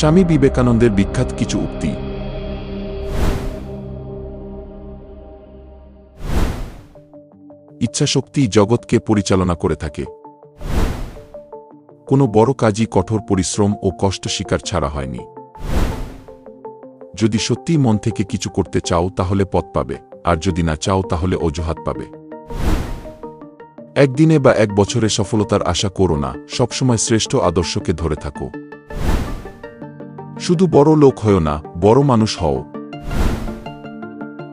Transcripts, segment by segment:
স্বামী বিবেকানন্দের বিখ্যাত কিছু উক্তি। ইচ্ছাশক্তি জগৎকে পরিচালনা করে থাকে। কোনো বড় কাজই কঠোর পরিশ্রম ও কষ্ট স্বীকার ছাড়া হয়নি। যদি সত্যিই মন থেকে কিছু করতে চাও তাহলে পথ পাবে, আর যদি না চাও তাহলে অজুহাত পাবে। একদিনে বা এক বছরে সফলতার আশা করো না, সবসময় শ্রেষ্ঠ আদর্শকে ধরে থাকো। শুধু বড় লোক হও না, বড় মানুষ হও।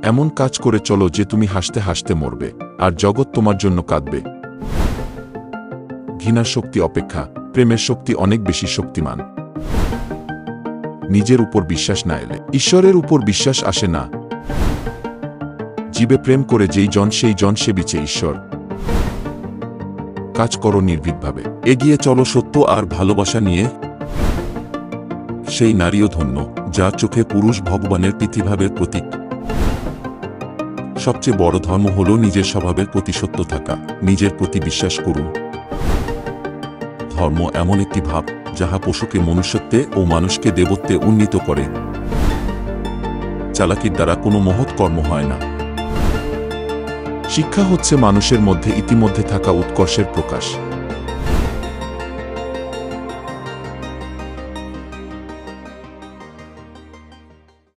এমন কাজ করে চলো যে তুমি হাসতে হাসতে মরবে, আর জগৎ তোমার জন্য কাঁদবে। ঘৃণার শক্তি অপেক্ষা প্রেমের শক্তি অনেক বেশি শক্তিমান। নিজের উপর বিশ্বাস না এলে ঈশ্বরের উপর বিশ্বাস আসে না। জীবে প্রেম করে যেই জন সেই জন সেবিছে ঈশ্বর। কাজ করো নির্ভীকভাবে, এগিয়ে চলো সত্য আর ভালোবাসা নিয়ে। সেই নারীও ধন্য যার চোখে পুরুষ ভগবানের পৃথিভাবের প্রতীক। সবচেয়ে বড় ধর্ম হল নিজের স্বভাবের প্রতি সত্য থাকা, নিজের প্রতি বিশ্বাস করুন। ধর্ম এমন একটি ভাব যাহা পশুকে মনুষ্যত্বে ও মানুষকে দেবত্বে উন্নীত করে। চালাকির দ্বারা কোনো মহৎ কর্ম হয় না। শিক্ষা হচ্ছে মানুষের মধ্যে ইতিমধ্যে থাকা উৎকর্ষের প্রকাশ।